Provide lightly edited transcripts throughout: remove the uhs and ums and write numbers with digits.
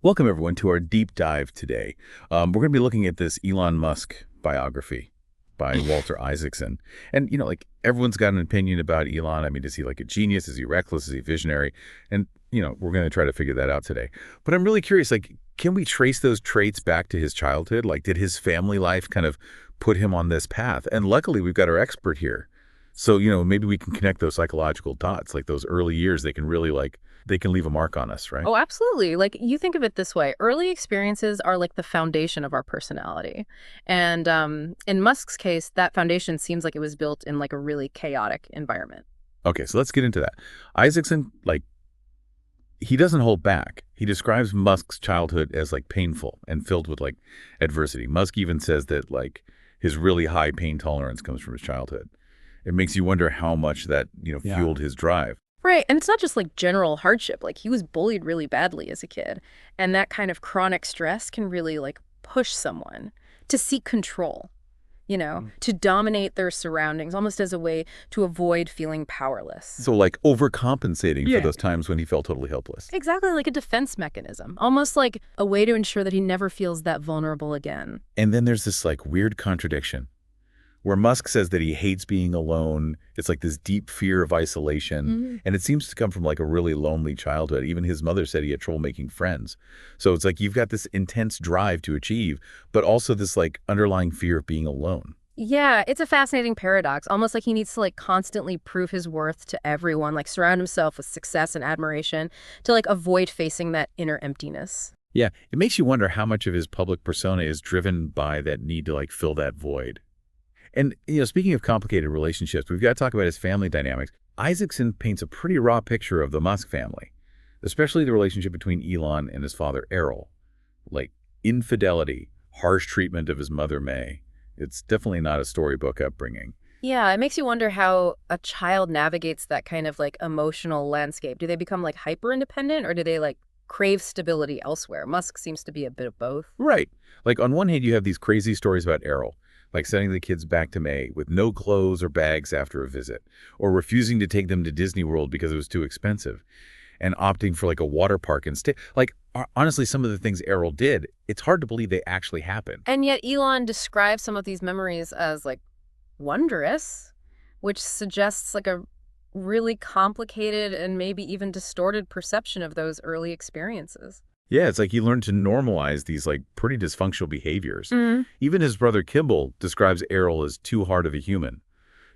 Welcome, everyone, to our deep dive today. We're going to be looking at this Elon Musk biography by Walter Isaacson. And, like everyone's got an opinion about Elon. I mean, is he like a genius? Is he reckless? Is he visionary? And, we're going to try to figure that out today. But I'm really curious, can we trace those traits back to his childhood? Like, did his family life kind of put him on this path? And luckily, we've got our expert here. So, maybe we can connect those psychological dots, like those early years, they can really they can leave a mark on us, right? Oh, absolutely. Like you think of it this way. Early experiences are like the foundation of our personality. And in Musk's case, that foundation seems like it was built in like a really chaotic environment. Okay, so let's get into that. Isaacson, he doesn't hold back. He describes Musk's childhood as painful and filled with adversity. Musk even says that his really high pain tolerance comes from his childhood. It makes you wonder how much that, Yeah. fueled his drive. Right. And it's not just like general hardship. Like he was bullied really badly as a kid. And that kind of chronic stress can really like push someone to seek control, to dominate their surroundings, almost as a way to avoid feeling powerless. So overcompensating Yeah. for those times when he felt totally helpless. Exactly, like a defense mechanism, almost like a way to ensure that he never feels that vulnerable again. And then there's this weird contradiction where Musk says that he hates being alone. It's like this deep fear of isolation. And it seems to come from a really lonely childhood. Even his mother said he had trouble making friends. So it's you've got this intense drive to achieve, but also this underlying fear of being alone. Yeah, it's a fascinating paradox, almost like he needs to constantly prove his worth to everyone, surround himself with success and admiration to avoid facing that inner emptiness. Yeah, it makes you wonder how much of his public persona is driven by that need to fill that void. And, speaking of complicated relationships, we've got to talk about his family dynamics. Isaacson paints a pretty raw picture of the Musk family, especially the relationship between Elon and his father, Errol. Infidelity, harsh treatment of his mother, May. It's definitely not a storybook upbringing. Yeah, it makes you wonder how a child navigates that kind of emotional landscape. Do they become hyper independent or do they crave stability elsewhere? Musk seems to be a bit of both. Right. On one hand, you have these crazy stories about Errol, sending the kids back to May with no clothes or bags after a visit, or refusing to take them to Disney World because it was too expensive, and opting for a water park instead. Honestly, some of the things Errol did, it's hard to believe they actually happened. And yet Elon describes some of these memories as wondrous, which suggests a really complicated and maybe even distorted perception of those early experiences. Yeah, it's he learned to normalize these pretty dysfunctional behaviors. Even his brother Kimball describes Errol as too hard of a human,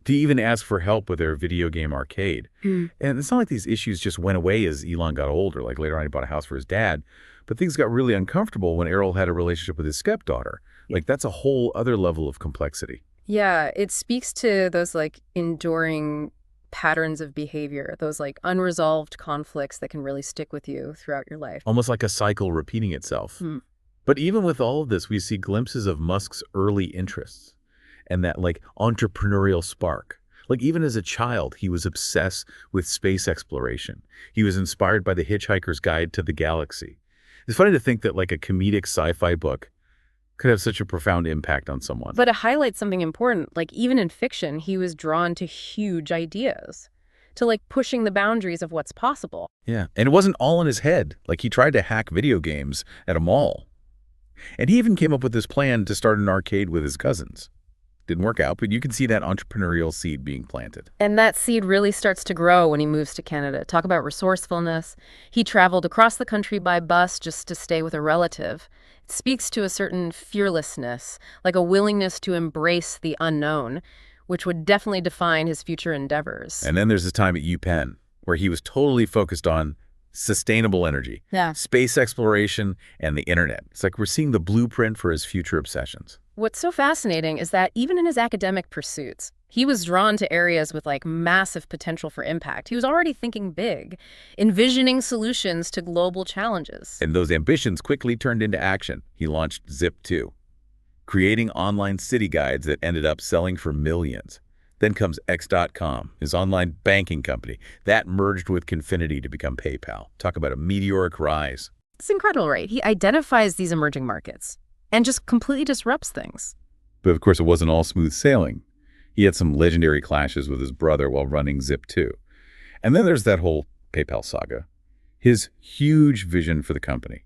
to even ask for help with their video game arcade. And it's not like these issues just went away as Elon got older. Later on he bought a house for his dad, but things got really uncomfortable when Errol had a relationship with his stepdaughter. That's a whole other level of complexity. Yeah, it speaks to those enduring patterns of behavior, those unresolved conflicts that can really stick with you throughout your life. Almost like a cycle repeating itself. But even with all of this, we see glimpses of Musk's early interests and that entrepreneurial spark. Even as a child, he was obsessed with space exploration. He was inspired by The Hitchhiker's Guide to the Galaxy. It's funny to think that a comedic sci-fi book could have such a profound impact on someone. But it highlights something important. Even in fiction, he was drawn to huge ideas, to pushing the boundaries of what's possible. Yeah, and it wasn't all in his head. He tried to hack video games at a mall. And he even came up with this plan to start an arcade with his cousins. Didn't work out, but you can see that entrepreneurial seed being planted. And that seed really starts to grow when he moves to Canada. Talk about resourcefulness. He traveled across the country by bus just to stay with a relative. It speaks to a certain fearlessness, a willingness to embrace the unknown, which would definitely define his future endeavors. And then there's his time at UPenn, where he was totally focused on sustainable energy, space exploration, and the internet. It's we're seeing the blueprint for his future obsessions. What's so fascinating is that even in his academic pursuits, he was drawn to areas with massive potential for impact. He was already thinking big, envisioning solutions to global challenges. And those ambitions quickly turned into action. He launched Zip2, creating online city guides that ended up selling for millions. Then comes X.com, his online banking company. That merged with Confinity to become PayPal. Talk about a meteoric rise. It's incredible, right? He identifies these emerging markets and just completely disrupts things. But of course, it wasn't all smooth sailing. He had some legendary clashes with his brother while running Zip2. And then there's that whole PayPal saga. His huge vision for the company.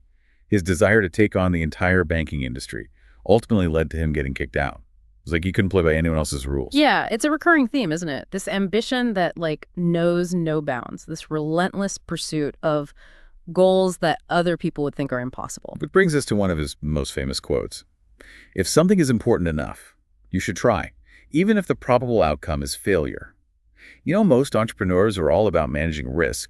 His desire to take on the entire banking industry ultimately led to him getting kicked out. It's like he couldn't play by anyone else's rules. Yeah, it's a recurring theme, isn't it? This ambition that, like, knows no bounds, this relentless pursuit of goals that other people would think are impossible. Which brings us to one of his most famous quotes. If something is important enough, you should try, even if the probable outcome is failure. You know, most entrepreneurs are all about managing risk,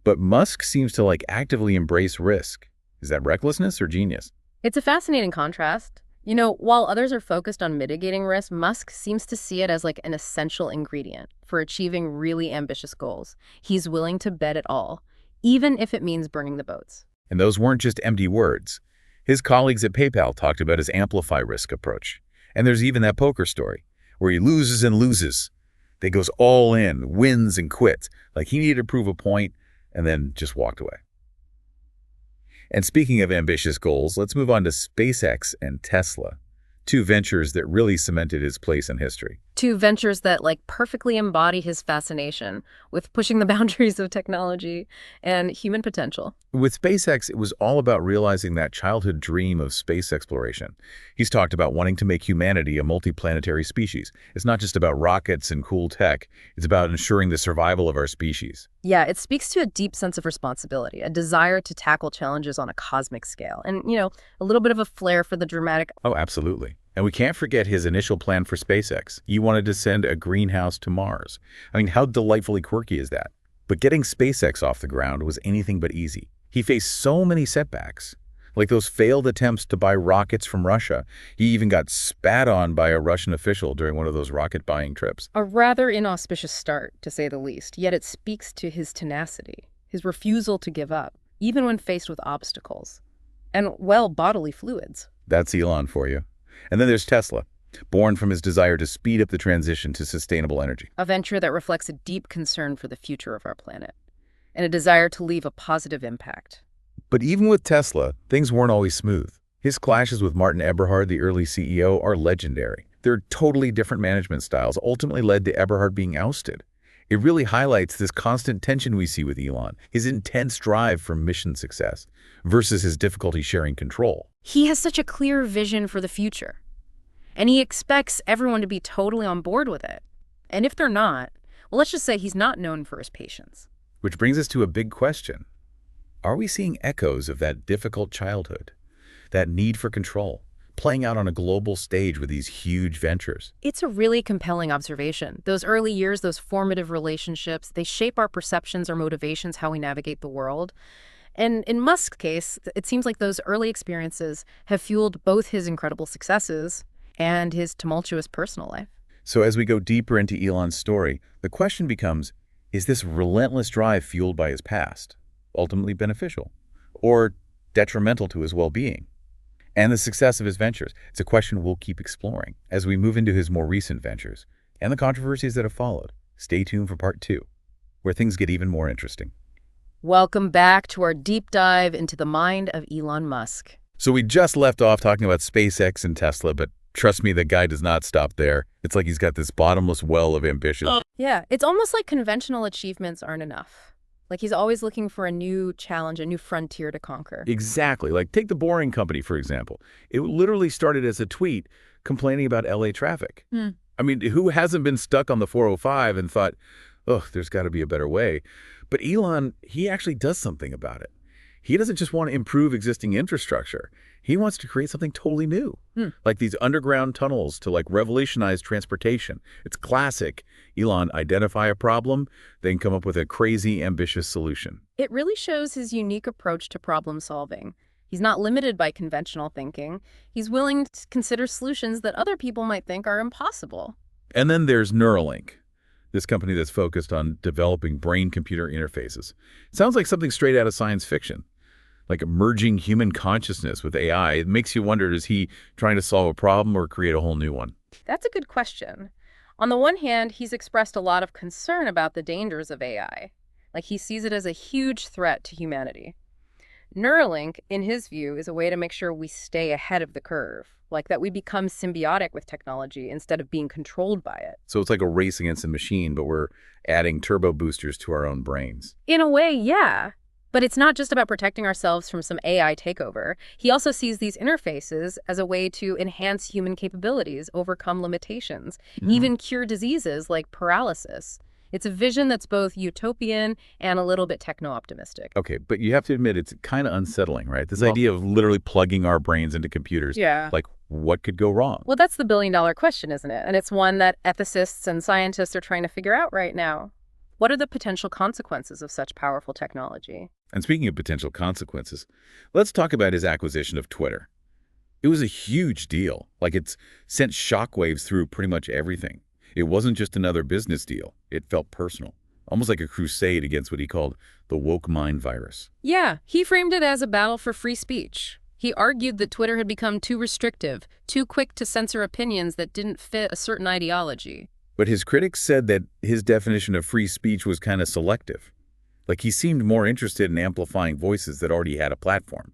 but Musk seems to actively embrace risk. Is that recklessness or genius? It's a fascinating contrast. You know, while others are focused on mitigating risk, Musk seems to see it as an essential ingredient for achieving really ambitious goals. He's willing to bet it all, even if it means burning the boats. And those weren't just empty words. His colleagues at PayPal talked about his amplify risk approach. And there's even that poker story where he loses and loses. Then goes all in, wins and quits. Like he needed to prove a point and then just walked away. And speaking of ambitious goals, let's move on to SpaceX and Tesla, two ventures that really cemented his place in history. Two ventures that perfectly embody his fascination with pushing the boundaries of technology and human potential. With SpaceX, it was all about realizing that childhood dream of space exploration. He's talked about wanting to make humanity a multiplanetary species. It's not just about rockets and cool tech. It's about ensuring the survival of our species. Yeah, it speaks to a deep sense of responsibility, a desire to tackle challenges on a cosmic scale, and, a little bit of a flair for the dramatic. Oh, absolutely. And we can't forget his initial plan for SpaceX. He wanted to send a greenhouse to Mars. I mean, how delightfully quirky is that? But getting SpaceX off the ground was anything but easy. He faced so many setbacks, like those failed attempts to buy rockets from Russia. He even got spat on by a Russian official during one of those rocket buying trips. A rather inauspicious start, to say the least, yet it speaks to his tenacity, his refusal to give up, even when faced with obstacles, and, well, bodily fluids. That's Elon for you. And then there's Tesla, born from his desire to speed up the transition to sustainable energy. A venture that reflects a deep concern for the future of our planet and a desire to leave a positive impact. But even with Tesla, things weren't always smooth. His clashes with Martin Eberhard, the early CEO, are legendary. Their totally different management styles ultimately led to Eberhard being ousted. It really highlights this constant tension we see with Elon, his intense drive for mission success versus his difficulty sharing control. He has such a clear vision for the future, and he expects everyone to be totally on board with it. And if they're not, well, let's just say he's not known for his patience. Which brings us to a big question. Are we seeing echoes of that difficult childhood, that need for control, playing out on a global stage with these huge ventures? It's a really compelling observation. Those early years, those formative relationships, they shape our perceptions, our motivations, how we navigate the world. And in Musk's case, it seems like those early experiences have fueled both his incredible successes and his tumultuous personal life. So as we go deeper into Elon's story, the question becomes, is this relentless drive fueled by his past ultimately beneficial or detrimental to his well-being and the success of his ventures? It's a question we'll keep exploring as we move into his more recent ventures and the controversies that have followed. Stay tuned for part 2, where things get even more interesting. Welcome back to our deep dive into the mind of Elon Musk. So we just left off talking about SpaceX and Tesla, but trust me, the guy does not stop there. It's like he's got this bottomless well of ambition. Yeah, it's almost like conventional achievements aren't enough. Like he's always looking for a new challenge, a new frontier to conquer. Exactly. Like take the Boring Company, for example. It literally started as a tweet complaining about LA traffic. I mean, who hasn't been stuck on the 405 and thought, oh, there's got to be a better way? But Elon, he actually does something about it. He doesn't just want to improve existing infrastructure. He wants to create something totally new, like these underground tunnels to revolutionize transportation. It's classic. Elon identify a problem, then come up with a crazy, ambitious solution. It really shows his unique approach to problem solving. He's not limited by conventional thinking. He's willing to consider solutions that other people might think are impossible. And then there's Neuralink, this company that's focused on developing brain-computer interfaces. It sounds like something straight out of science fiction, like merging human consciousness with AI. It makes you wonder, is he trying to solve a problem or create a whole new one? That's a good question. On the one hand, he's expressed a lot of concern about the dangers of AI. Like he sees it as a huge threat to humanity. Neuralink, in his view, is a way to make sure we stay ahead of the curve, like that we become symbiotic with technology instead of being controlled by it. So it's like a race against a machine, but we're adding turbo boosters to our own brains. In a way, yeah. But it's not just about protecting ourselves from some AI takeover. He also sees these interfaces as a way to enhance human capabilities, overcome limitations, even cure diseases like paralysis. It's a vision that's both utopian and a little bit techno-optimistic. Okay, but you have to admit it's kind of unsettling, right? This Well, idea of literally plugging our brains into computers. Yeah. Like, what could go wrong? Well, that's the billion-dollar question, isn't it? And it's one that ethicists and scientists are trying to figure out right now. What are the potential consequences of such powerful technology? And speaking of potential consequences, let's talk about his acquisition of Twitter. It was a huge deal. Like, it's sent shockwaves through pretty much everything. It wasn't just another business deal. It felt personal, almost like a crusade against what he called the woke mind virus. Yeah, he framed it as a battle for free speech. He argued that Twitter had become too restrictive, too quick to censor opinions that didn't fit a certain ideology. But his critics said that his definition of free speech was kind of selective. Like, he seemed more interested in amplifying voices that already had a platform,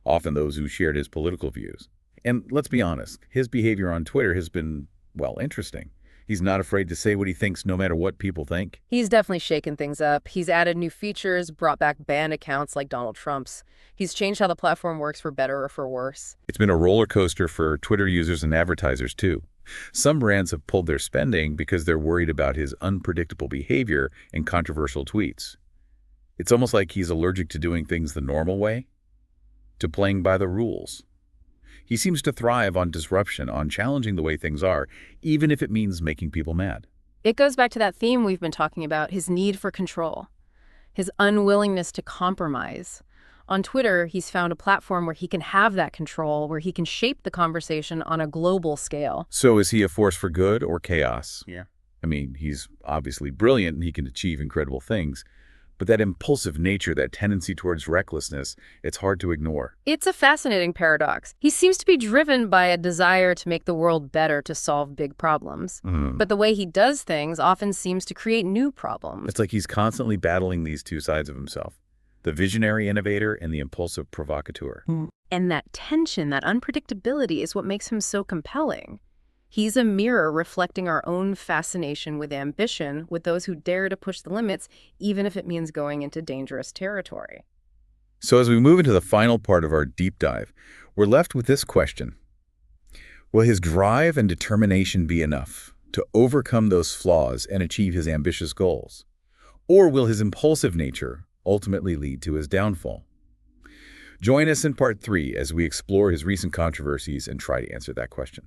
often those who shared his political views. And let's be honest, his behavior on Twitter has been, well, interesting. He's not afraid to say what he thinks no matter what people think. He's definitely shaken things up. He's added new features, brought back banned accounts like Donald Trump's. He's changed how the platform works for better or for worse. It's been a roller coaster for Twitter users and advertisers, too. Some brands have pulled their spending because they're worried about his unpredictable behavior and controversial tweets. It's almost like he's allergic to doing things the normal way, to playing by the rules. He seems to thrive on disruption, on challenging the way things are, even if it means making people mad. It goes back to that theme we've been talking about, his need for control, his unwillingness to compromise. On Twitter, he's found a platform where he can have that control, where he can shape the conversation on a global scale. So is he a force for good or chaos? yeah. I mean, he's obviously brilliant and he can achieve incredible things. But that impulsive nature, that tendency towards recklessness, it's hard to ignore. It's a fascinating paradox. He seems to be driven by a desire to make the world better, to solve big problems. But the way he does things often seems to create new problems. It's like he's constantly battling these two sides of himself, the visionary innovator and the impulsive provocateur. And that tension, that unpredictability is what makes him so compelling. He's a mirror reflecting our own fascination with ambition, with those who dare to push the limits, even if it means going into dangerous territory. So as we move into the final part of our deep dive, we're left with this question. Will his drive and determination be enough to overcome those flaws and achieve his ambitious goals? Or will his impulsive nature ultimately lead to his downfall? Join us in part 3 as we explore his recent controversies and try to answer that question.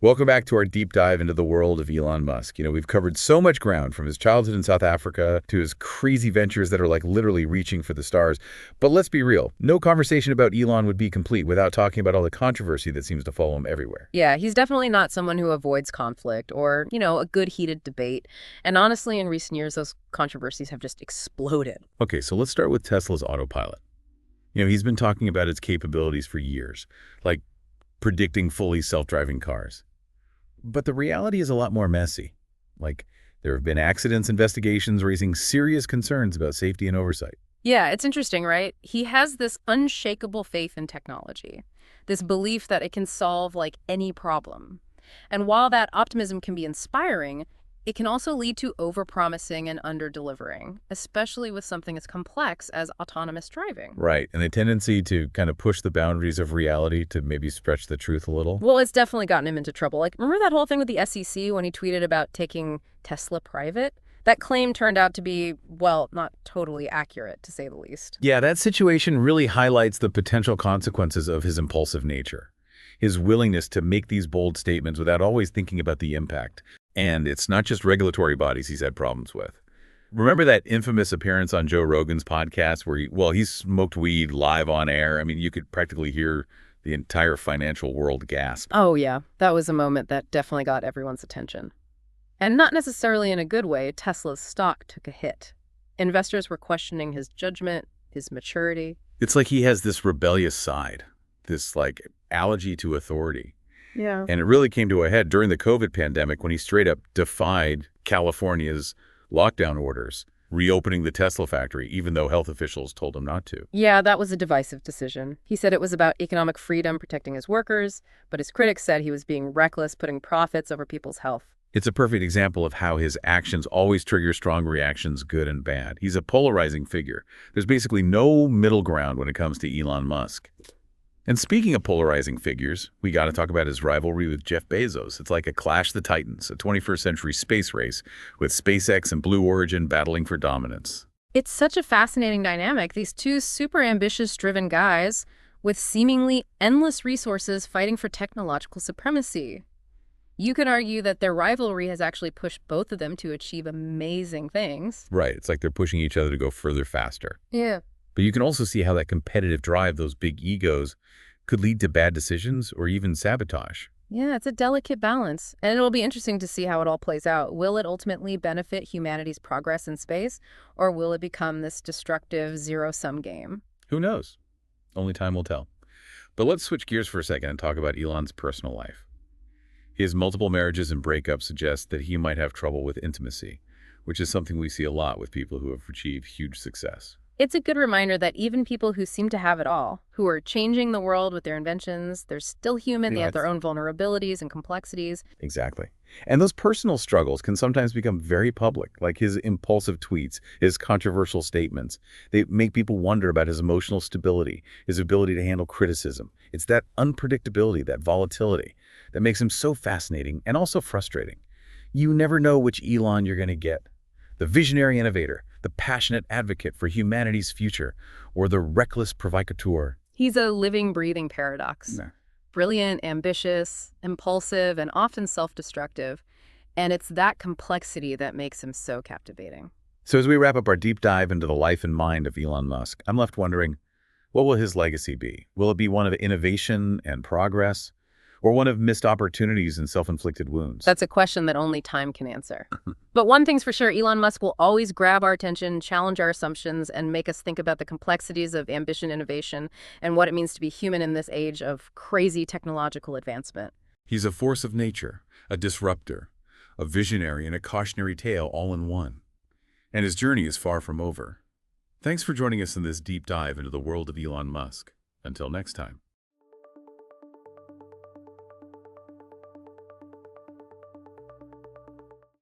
Welcome back to our deep dive into the world of Elon Musk. You know, we've covered so much ground, from his childhood in South Africa to his crazy ventures that are like literally reaching for the stars. But let's be real, no conversation about Elon would be complete without talking about all the controversy that seems to follow him everywhere. Yeah, he's definitely not someone who avoids conflict or, a good heated debate. And honestly, in recent years, those controversies have just exploded. Okay, so let's start with Tesla's autopilot. You know, he's been talking about its capabilities for years, like predicting fully self-driving cars. But the reality is a lot more messy. Like, there have been accidents investigations raising serious concerns about safety and oversight. Yeah, it's interesting, right? He has this unshakable faith in technology, this belief that it can solve like any problem. And while that optimism can be inspiring, it can also lead to overpromising and under-delivering, especially with something as complex as autonomous driving. Right, and the tendency to kind of push the boundaries of reality to maybe stretch the truth a little. Well, it's definitely gotten him into trouble. Like, remember that whole thing with the SEC when he tweeted about taking Tesla private? That claim turned out to be, well, not totally accurate, to say the least. Yeah, that situation really highlights the potential consequences of his impulsive nature, his willingness to make these bold statements without always thinking about the impact. And it's not just regulatory bodies he's had problems with. Remember that infamous appearance on Joe Rogan's podcast where he smoked weed live on air? I mean, you could practically hear the entire financial world gasp. Oh, yeah. That was a moment that definitely got everyone's attention. And not necessarily in a good way. Tesla's stock took a hit. Investors were questioning his judgment, his maturity. It's like he has this rebellious side, this like allergy to authority. Yeah. And it really came to a head during the COVID pandemic when he straight up defied California's lockdown orders, reopening the Tesla factory, even though health officials told him not to. Yeah, that was a divisive decision. He said it was about economic freedom, protecting his workers, but his critics said he was being reckless, putting profits over people's health. It's a perfect example of how his actions always trigger strong reactions, good and bad. He's a polarizing figure. There's basically no middle ground when it comes to Elon Musk. And speaking of polarizing figures, we got to talk about his rivalry with Jeff Bezos. It's like a Clash of the Titans, a 21st century space race with SpaceX and Blue Origin battling for dominance. It's such a fascinating dynamic. These two super ambitious, driven guys with seemingly endless resources fighting for technological supremacy. You could argue that their rivalry has actually pushed both of them to achieve amazing things. Right, it's like they're pushing each other to go further faster. Yeah. But you can also see how that competitive drive, those big egos, could lead to bad decisions or even sabotage. Yeah, it's a delicate balance. And it'll be interesting to see how it all plays out. Will it ultimately benefit humanity's progress in space, or will it become this destructive zero-sum game? Who knows? Only time will tell. But let's switch gears for a second and talk about Elon's personal life. His multiple marriages and breakups suggest that he might have trouble with intimacy, which is something we see a lot with people who have achieved huge success. It's a good reminder that even people who seem to have it all, who are changing the world with their inventions, they're still human, they have their own vulnerabilities and complexities. Exactly. And those personal struggles can sometimes become very public, like his impulsive tweets, his controversial statements. They make people wonder about his emotional stability, his ability to handle criticism. It's that unpredictability, that volatility, that makes him so fascinating and also frustrating. You never know which Elon you're going to get. The visionary innovator, the passionate advocate for humanity's future, or the reckless provocateur. He's a living, breathing paradox. Nah. Brilliant, ambitious, impulsive, and often self-destructive. And it's that complexity that makes him so captivating. So as we wrap up our deep dive into the life and mind of Elon Musk, I'm left wondering, what will his legacy be? Will it be one of innovation and progress, or one of missed opportunities and self-inflicted wounds? That's a question that only time can answer. But one thing's for sure, Elon Musk will always grab our attention, challenge our assumptions, and make us think about the complexities of ambition, innovation, and what it means to be human in this age of crazy technological advancement. He's a force of nature, a disruptor, a visionary, and a cautionary tale all in one. And his journey is far from over. Thanks for joining us in this deep dive into the world of Elon Musk. Until next time.